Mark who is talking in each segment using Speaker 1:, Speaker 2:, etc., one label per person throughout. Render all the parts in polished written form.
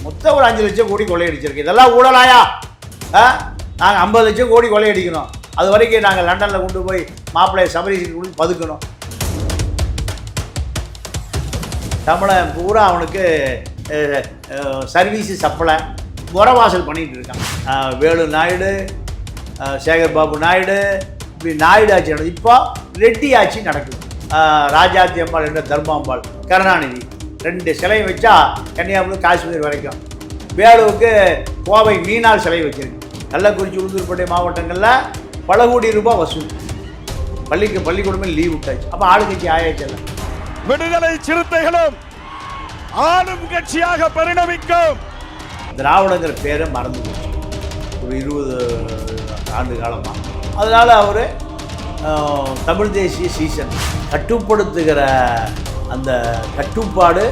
Speaker 1: மொத்தம் ஒரு 5 லட்சம் கோடி கொள்ளையடிச்சிருக்கு. இதெல்லாம் ஊழலாயா? நாங்கள் 50 லட்சம் கோடி கொள்ளையடிக்கணும். அது வரைக்கும் நாங்கள் லண்டனில் கொண்டு போய் மாப்பிள்ளையை சபரிக்கு கொண்டு பதுக்கணும். தமிழன் பூரா அவனுக்கு சர்வீஸு சப்ளை முறவாசல் பண்ணிகிட்டு இருக்கான். வேலு நாயுடு, சேகர் பாபு நாயுடு, இப்படி நாயுடு ஆட்சி நடக்குது. இப்போ ரெட்டி ஆட்சி நடக்குது. ராஜாத்தி அம்பாள் என்ற தர்மாம்பாள், கருணாநிதி 2 சிலை வச்சா கன்னியாகுமரி காஷ்மீர் வரைக்கும். வேலுவுக்கு கோவை மீனாள் சிலை வச்சிருக்கு. கள்ளக்குறிச்சி, உளுந்தூர்பேட்டை மாவட்டங்களில் பல கோடி ரூபாய் வசூல். பள்ளிக்கூடமே லீவ் விட்டாச்சு. அப்போ ஆளுங்கட்சி ஆயாச்சல்ல.
Speaker 2: விடுதலை சிறுத்தைகளும் ஆளும் கட்சியாக பரிணமிக்கும்.
Speaker 1: திராவிடங்கிற பேரை மறந்து போச்சு ஒரு 20 ஆண்டு காலமாக. அதனால் அவர் தமிழ் தேசிய சீசன் கட்டுப்படுத்துகிற அந்த கட்டுப்பாடு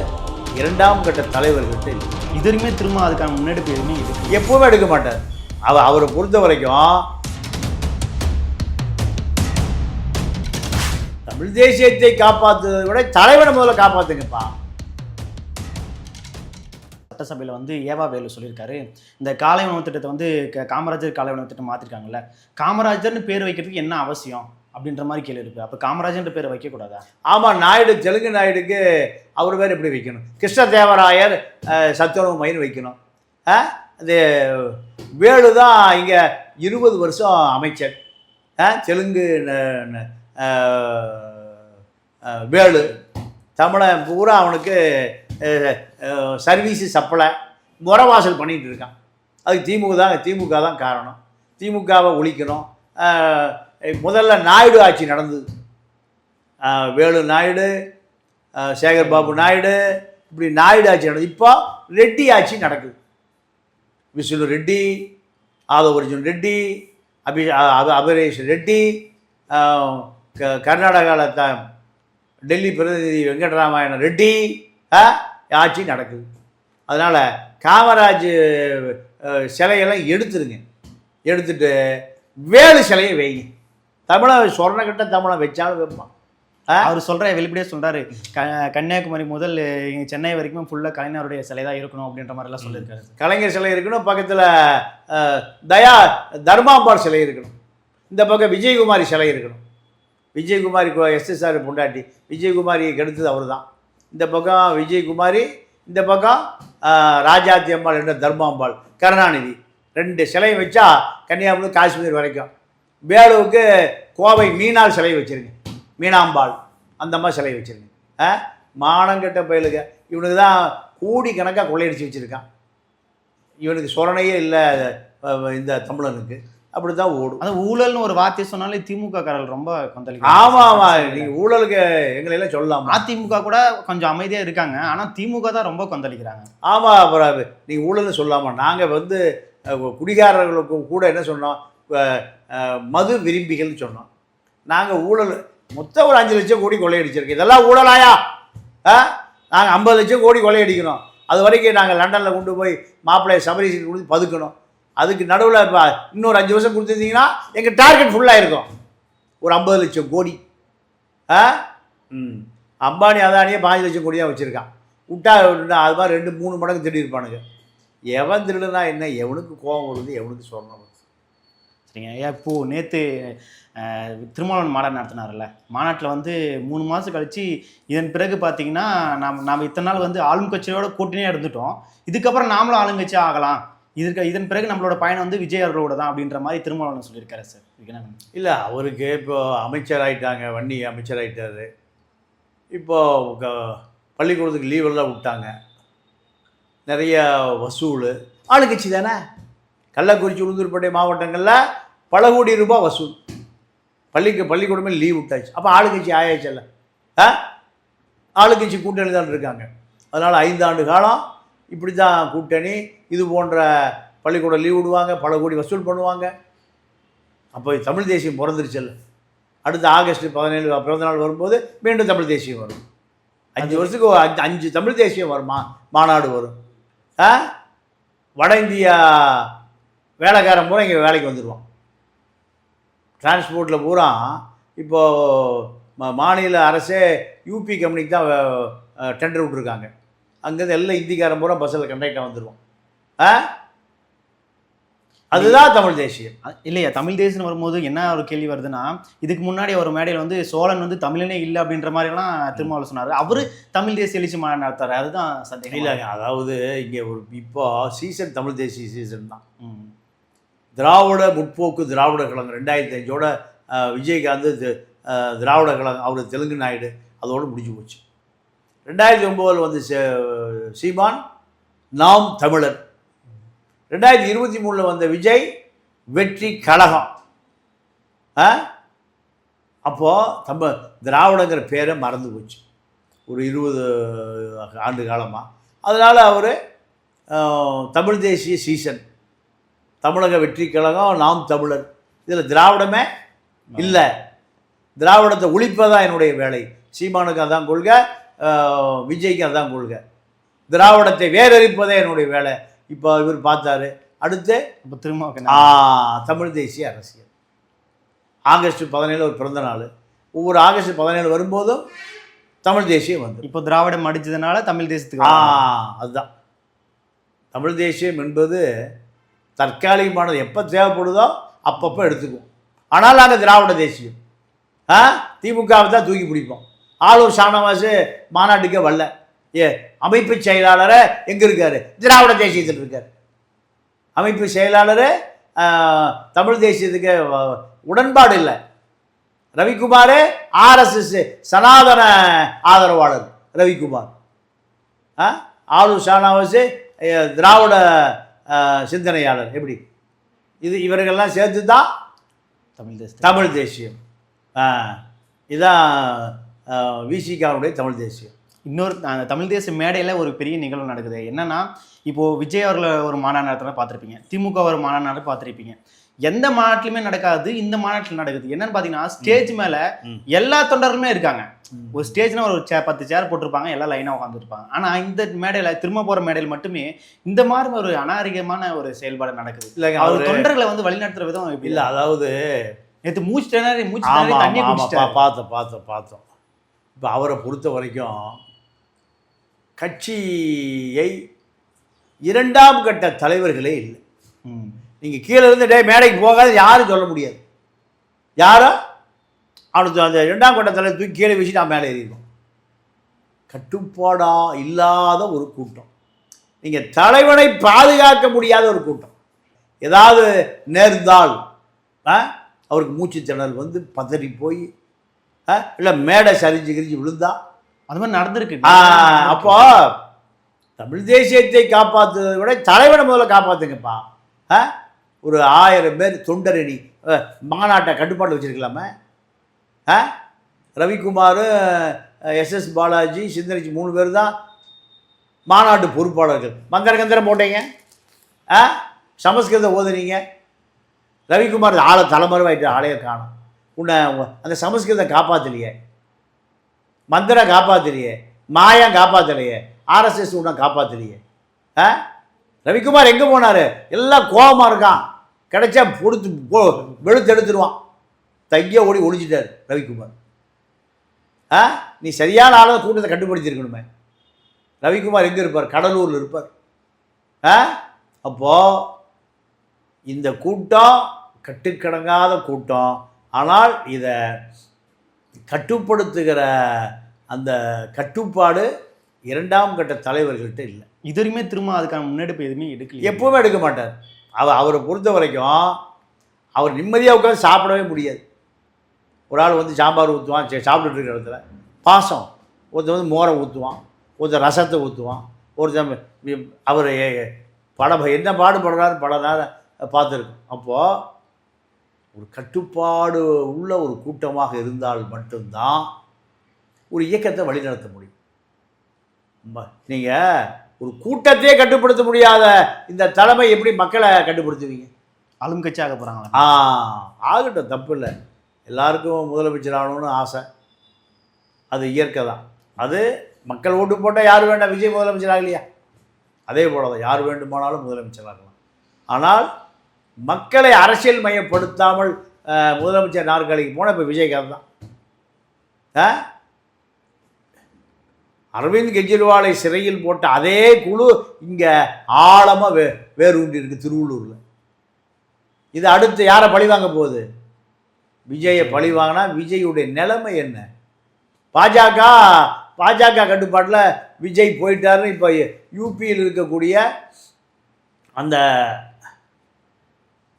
Speaker 1: 2ஆம் கட்ட தலைவர்கிட்ட இல்லை.
Speaker 3: இது வரைக்குமே திரும்ப அதுக்கான முன்னெடுப்பு எதுவுமே
Speaker 1: எப்பவுமே எடுக்க மாட்டார். அவரை பொறுத்த வரைக்கும் தமிழ் தேசியத்தை காப்பாற்றுவதை விட தலைவனை முதல்ல காப்பாற்றுங்கப்பா.
Speaker 3: சட்டசபையில் வந்து ஏவா வேலு சொல்லியிருக்காரு, இந்த காலை உணவு திட்டத்தை வந்து காமராஜர் காலை உணவு திட்டம் மாற்றிருக்காங்கல்ல, காமராஜர்னு பேர் வைக்கிறதுக்கு என்ன அவசியம் அப்படின்ற மாதிரி கேள்வி இருக்குது. அப்போ காமராஜர்ன்ற பேரை வைக்கக்கூடாதா?
Speaker 1: ஆமாம், நாயுடு, தெலுங்கு நாயுடுக்கு அவர் பேர் எப்படி வைக்கணும்? கிருஷ்ணதேவராயர் சத்துணவு மைன்னு வைக்கணும். அது வேலு தான் இங்கே 20 வருஷம் அமைச்சர். தெலுங்கு வேலு. தமிழன் பூரா அவனுக்கு சர்வீஸு சப்ளை முறவாசல் பண்ணிகிட்டு இருக்கான். அதுக்கு திமுக தான் காரணம். திமுகவை ஒழிக்கணும். முதல்ல நாயுடு ஆட்சி நடந்தது. வேலு நாயுடு, சேகர் பாபு நாயுடு, இப்படி நாயுடு ஆட்சி நடந்தது. இப்போ ரெட்டி ஆட்சி நடக்குது. விசுலு ரெட்டி, ஆதவர்ஜுன் ரெட்டி, அபிரேஷ் ரெட்டி, கர்நாடகாவில் டெல்லி பிரதிநிதி வெங்கடராமாயண ரெட்டி ஆட்சி நடக்குது. அதனால் காமராஜ் சிலையெல்லாம் எடுத்துருங்க. எடுத்துட்டு வேலு சிலையை வைங்க. தமிழன் சொர்ணக்கட்ட தமிழன் வச்சாலும் வைப்பான்.
Speaker 3: அவர் சொல்கிற வெளிப்படையாக சொல்கிறாரு, கன்னியாகுமரி முதல் சென்னை வரைக்கும் ஃபுல்லாக கலைஞருடைய சிலை தான் இருக்கணும் அப்படின்ற மாதிரிலாம் சொல்லியிருக்காரு.
Speaker 1: கலைஞர் சிலை இருக்கணும், பக்கத்தில் தர்மாம்பாள் சிலை இருக்கணும், இந்த பக்கம் விஜயகுமாரி சிலை இருக்கணும். விஜயகுமாரி SSR பொண்டாட்டி விஜயகுமாரியை கெடுத்தது அவர் தான். இந்த பக்கம் விஜயகுமாரி, இந்த பக்கம் ராஜாத்தி அம்பாள் என்ற தர்மாம்பாள், கருணாநிதி 2 சிலை வச்சா கன்னியாகுமரி காஷ்மீர் வரைக்கும். வேலுவுக்கு கோவை மீனாள் சிலை வச்சுருங்க, மீனாம்பாள் அந்த மாதிரி சிலை வச்சுருங்க. மானங்கெட்ட பயலுங்க. இவனுக்கு தான் கோடி கணக்காக கொள்ளையடிச்சு வச்சுருக்கான். இவனுக்கு சொரணையே இல்லை இந்த தமிழனுக்கு. அப்படி தான் ஓடும்.
Speaker 3: அது ஊழல்னு ஒரு வார்த்தை சொன்னாலே திமுக காரர்கள் ரொம்ப கொந்தளிக்கும்.
Speaker 1: ஆமாம், நீங்கள் ஊழலுக்கு எங்களெல்லாம் சொல்லலாம்.
Speaker 3: அதிமுக கூட கொஞ்சம் அமைதியாக இருக்காங்க, ஆனால் திமுக தான் ரொம்ப கொந்தளிக்கிறாங்க.
Speaker 1: ஆமாம், அப்புறம் நீங்கள் ஊழல்னு சொல்லாமல் நாங்கள் வந்து குடிகாரர்களுக்கு கூட என்ன சொன்னோம், மது விரும்பிகள்னு சொன்னோம். நாங்கள் ஊழல் மொத்தம் ஒரு 5 லட்சம் கோடி கொள்ளையடிச்சிருக்கு. இதெல்லாம் ஊழலாயா? நாங்கள் 50 லட்சம் கோடி கொள்ளையடிக்கணும். அது வரைக்கும் நாங்கள் லண்டனில் கொண்டு போய் மாப்பிள்ளையை சபரிக்கு கொண்டு பதுக்கணும். அதுக்கு நடுவில் இப்போ இன்னொரு 5 வருஷம் கொடுத்துருந்தீங்கன்னா எங்கள் டார்கெட் ஃபுல்லாக இருக்கும். ஒரு 50 லட்சம் கோடி. அம்பானி அதானியே 5 லட்சம் கோடி தான் வச்சுருக்கான். விட்டா அது மாதிரி 2-3 மடங்கு திருடிருப்பானுங்க. எவன் திருடுனா என்ன? எவனுக்கு கோபம் வருது, எவனுக்கு சொர்ணம் வருது.
Speaker 3: சரிங்க ஐயா, இப்போது நேற்று திருமாவளவன் மாநாடு நடத்தினார்ல, மாநாட்டில் வந்து 3 மாதம் கழித்து இதன் பிறகு பார்த்தீங்கன்னா நாம் இத்தனை நாள் வந்து ஆளும் கட்சியோட கூட்டணியாக இருந்துட்டோம், இதுக்கப்புறம் நாமளும் ஆளுங்கட்சி ஆகலாம், இதன் பிறகு நம்மளோட பயணம் வந்து விஜய் அவர்களோட தான் அப்படின்ற மாதிரி திருமாவளவன் சொல்லியிருக்காரு சார்.
Speaker 1: இல்லை, அவருக்கு இப்போ அமைச்சர் ஆகிட்டாங்க, வன்னி அமைச்சர் ஆகிட்டாரு. இப்போது பள்ளிக்கூடத்துக்கு லீவெல்லாம் விட்டாங்க. நிறைய வசூல். ஆளுங்கட்சி தானே. கள்ளக்குறிச்சி, உளுந்தூர்பேட்டை மாவட்டங்களில் பல கோடி ரூபாய் வசூல். பள்ளிக்கூடமே லீவ் விட்டாச்சு. அப்போ ஆளுங்கட்சி ஆயாச்சல்ல. ஆளுங்கட்சி கூட்டணி தான் இருக்காங்க. அதனால் 5 ஆண்டு காலம் இப்படி தான் கூட்டணி. இது போன்ற பள்ளிக்கூடம் லீவ் விடுவாங்க, பல கோடி வசூல் பண்ணுவாங்க. அப்போ தமிழ் தேசியம் பிறந்துருச்சல்ல. அடுத்த ஆகஸ்ட் 17 பிறந்தநாள் வரும்போது மீண்டும் தமிழ் தேசியம் வரும். 5 வருஷத்துக்கு 5 தமிழ் தேசியம் வருமா மாநாடு வரும். வட இந்தியா வேலைக்காரன் பூரா இங்கே வேலைக்கு வந்துடுவான். டிரான்ஸ்போர்ட்டில் பூரா இப்போது மாநில அரசே யூபி கம்பெனிக்கு தான் டெண்டர் விட்டுருக்காங்க. அங்கேருந்து எல்லாம் இந்திக்காரன் பூரா பஸ்ஸில் கண்டக்டாக வந்துடுவோம். அதுதான் தமிழ் தேசியம்.
Speaker 3: இல்லையா, தமிழ் தேசியம் வரும்போது என்ன ஒரு கேள்வி வருதுன்னா, இதுக்கு முன்னாடி ஒரு மேடையில் வந்து சோழன் வந்து தமிழனே இல்லை அப்படின்ற மாதிரிலாம் திருமாவளவன் சொன்னார். அவரு தமிழ் தேசிய எழுச்சி மாநாடு நடத்துறாரு. அதுதான் சந்தேகம்.
Speaker 1: இல்லை, அதாவது இங்கே இப்போ சீசன் தமிழ் தேசிய சீசன் தான். திராவிட முற்போக்கு திராவிட கழகம் 2005ஓட விஜயகாந்த் திராவிட கழகம், அவர் தெலுங்கு நாயுடு, அதோடு முடிஞ்சு போச்சு. 2009 வந்து சீமான் நாம் தமிழர். 2023 வந்த விஜய் வெற்றி கழகம். அப்போது திராவிடங்கிற பேரை மறந்து போச்சு ஒரு 20 ஆண்டு காலமாக. அதனால் அவர் தமிழ் தேசிய சீசன், தமிழக வெற்றி கழகம், நாம் தமிழர், இதில் திராவிடமே இல்லை. திராவிடத்தை ஒழிப்பதான் என்னுடைய வேலை. சீமானுக்கு அதான் கொள்கை, விஜய்க்கு அதான் கொள்கை. திராவிடத்தை வேறறிப்பதே என்னுடைய வேலை. இப்போ இவர் பார்த்தாரு. அடுத்து
Speaker 3: இப்போ திரும்ப
Speaker 1: தமிழ் தேசிய அரசியல். ஆகஸ்ட் 17 ஒரு பிறந்த நாள். ஒவ்வொரு ஆகஸ்ட் 17 வரும்போதும் தமிழ் தேசியம் வந்து
Speaker 3: இப்போ திராவிடம் அடித்ததுனால தமிழ் தேசியத்துக்கு
Speaker 1: அதுதான். தமிழ் தேசியம் என்பது தற்காலிகமானது, எப்போ தேவைப்படுதோ அப்பப்போ எடுத்துக்குவோம். ஆனால் நாங்கள் திராவிட தேசியம். திமுகவை தான் தூக்கி பிடிப்போம். ஆளூர் ஷானவாஸ் மாநாட்டுக்கே வரல. அமைப்பு செயலாளரை எங்கே இருக்கார்? திராவிட தேசியத்தில் இருக்கார். அமைப்பு செயலாளர் தமிழ் தேசியத்துக்கு உடன்பாடு இல்லை. ரவிக்குமார் RSS சனாதன ஆதரவாளர் ரவிக்குமார். ஆளூர் ஷானவாஸ் திராவிட சிந்தனையாளர். எப்படி இவர்கள்லாம் சேர்த்து தான் தமிழ் தேசியம். இதுதான் விசிகாவுடைய தமிழ் தேசியம்.
Speaker 3: இன்னொரு தமிழ் தேசிய மேடையில் ஒரு பெரிய நிகழ்வு நடக்குது. என்னன்னா, இப்போது விஜய் அவர்களை ஒரு மாநாடு நடத்துகிறத பார்த்துருப்பீங்க, திமுக ஒரு மாநாடு பார்த்துருப்பீங்க. எந்த மாநாட்டிலுமே நடக்காது, இந்த மாநாட்டில் நடக்குது. என்னன்னு பார்த்தீங்கன்னா, ஸ்டேஜ் மேலே எல்லா தொண்டர்களுமே இருக்காங்க. ஒரு ஸ்டேஜ்னா ஒரு 10 சேர் போட்டிருப்பாங்க, எல்லாம் லைனாக உட்காந்துருப்பாங்க. ஆனால் இந்த மேடையில், திரும்ப போகிற மேடையில் மட்டுமே இந்த மாதிரி ஒரு அநாகரிகமான ஒரு செயல்பாடு நடக்குது.
Speaker 1: இல்லைங்க,
Speaker 3: அவர் தொண்டர்களை வந்து வழிநடத்துகிற விதம்
Speaker 1: இல்லை. அதாவது
Speaker 3: நேற்று மூச்சு தண்ணி
Speaker 1: பார்த்தோம். இப்போ அவரை பொறுத்த வரைக்கும் கட்சியை 2ஆம் கட்ட தலைவர்களே இல்லை. நீங்கள் கீழே இருந்து மேடைக்கு போகாத யாரும் சொல்ல முடியாது. யாரும் அவனுக்கு அந்த 2ஆம் கட்ட தலைவர் தூக்கி கீழே வீசி நான் மேலே ஏறிடுவோம். கட்டுப்பாடாக இல்லாத ஒரு கூட்டம். நீங்கள் தலைவனை பாதுகாக்க முடியாத ஒரு கூட்டம். ஏதாவது நேர்ந்தால் அவருக்கு மூச்சு திணறல் வந்து பதறி போய் இல்லை மேடை சரிஞ்சு கிரிஞ்சு விழுந்தா
Speaker 3: அது மாதிரி நடந்திருக்கு.
Speaker 1: அப்போ தமிழ் தேசியத்தை காப்பாற்றுவதை விட தலைவனை முதல்ல காப்பாற்றுங்கப்பா. ஒரு 1000 பேர் தொண்டரணி மாநாட்டை கட்டுப்பாடு வச்சுருக்கலாமே. ரவிக்குமார், SS பாலாஜி, சிந்தனைச்சி 3 பேர் தான் மாநாட்டு பொறுப்பாளர்கள். மந்திரகந்திரம் போட்டீங்க, சமஸ்கிருதம் ஓதுனீங்க. ரவிக்குமார் ஆளை தலைமறைவாயிட்டு ஆளைய காணும். உன்னை அந்த சமஸ்கிருதம் காப்பாற்றலையே, மந்திரம் காப்பாற்றலையே, மாயம் காப்பாற்றலையே, RSS உன்னை காப்பாற்றலையே. ரவிக்குமார் எங்கே போனார்? எல்லாம் கோபமாக இருக்கான். கிடைச்சா பொடுத்து வெளுத்து எடுத்துருவான். தைய ஓடி ஒழிஞ்சிட்டார் ரவிக்குமார். நீ சரியான ஆளை கூட்டத்தை கட்டுப்படுத்தியிருக்கணுமே. ரவிக்குமார் எங்கே இருப்பார்? கடலூரில் இருப்பார். அப்போது இந்த கூட்டம் கட்டுக்கடங்காத கூட்டம். ஆனால் இதை கட்டுப்படுத்துகிற அந்த கட்டுப்பாடு 2ஆம் கட்ட தலைவர்கள்ட்ட இல்லை.
Speaker 3: இது வரைக்குமே திரும்ப அதுக்கான முன்னெடுப்பு எதுவுமே எடுக்கல,
Speaker 1: எப்பவுமே எடுக்க மாட்டார். அவரை பொறுத்த வரைக்கும் அவர் நிம்மதியாக உட்காந்து சாப்பிடவே முடியாது. ஒரு ஆள் வந்து சாம்பார் ஊற்றுவான், சாப்பிட்டுட்டு இருக்கிற இடத்துல பாசம். ஒருத்தர் வந்து மோரை ஊற்றுவான், ஒருத்தர் ரசத்தை ஊற்றுவான், ஒருத்தர் அவர் படம் என்ன பாடுபடுறாரு பல நேரம் பார்த்துருக்கோம். அப்போது ஒரு கட்டுப்பாடு உள்ள ஒரு கூட்டமாக இருந்தால் மட்டும்தான் ஒரு இயக்கத்தை வழிநடத்த முடியும். நீங்கள் ஒரு கூட்டத்தையே கட்டுப்படுத்த முடியாத இந்த தலைமை எப்படி மக்களை கட்டுப்படுத்துவீங்க?
Speaker 3: ஆளும் கட்சி ஆக போகிறாங்களா?
Speaker 1: ஆகட்டும், தப்பு இல்லை. எல்லாருக்கும் முதலமைச்சர் ஆகணும்னு ஆசை, அது இயற்கை தான். அது மக்கள் ஓட்டு போட்டால் யார் வேண்டாம், விஜய் முதலமைச்சர் ஆகலையா? அதே போல தான் யார் வேண்டுமானாலும் முதலமைச்சர் ஆகலாம். ஆனால் மக்களை அரசியல் மையப்படுத்தாமல் முதலமைச்சர் நாற்காலிக்கு போனால் இப்போ விஜயகாந்த் தான். அரவிந்த் கெஜ்ரிவாலை சிறையில் போட்ட அதே குழு இங்கே ஆழமாக வேரூண்டி இருக்கு திருவள்ளூரில். இது அடுத்து யாரை பழி வாங்க போகுது? விஜயை பழி வாங்கினா விஜயுடைய நிலைமை என்ன? பாஜக கட்டுப்பாட்டில் விஜய் போயிட்டாருன்னு இப்போ யூபியில் இருக்கக்கூடிய அந்த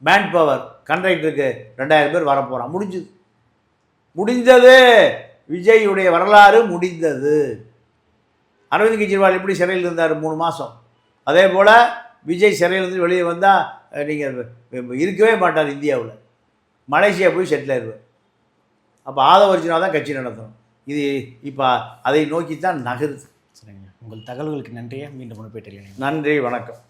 Speaker 1: மேன் பவர் கண்ட்ராக்டருக்கு 2000 பேர் வரப்போகிறான். முடிந்தது. விஜயுடைய வரலாறு முடிந்தது. அரவிந்த் கெஜ்ரிவால் எப்படி சிறையில் இருந்தார் 3 மாதம், அதே போல் விஜய் சிறையிலேருந்து வெளியே வந்தால் நீங்கள் இருக்கவே மாட்டார் இந்தியாவில். மலேசியா போய் செட்டில் ஆயிடுவார். அப்போ ஆதவர்ஜுனா தான் கட்சி நடத்தணும். இது இப்போ அதை நோக்கி தான் நகருது.
Speaker 3: சரிங்க, உங்கள் தகவல்களுக்கு நன்றியாக மீண்டும் பேட்டியில்.
Speaker 1: நன்றி, வணக்கம்.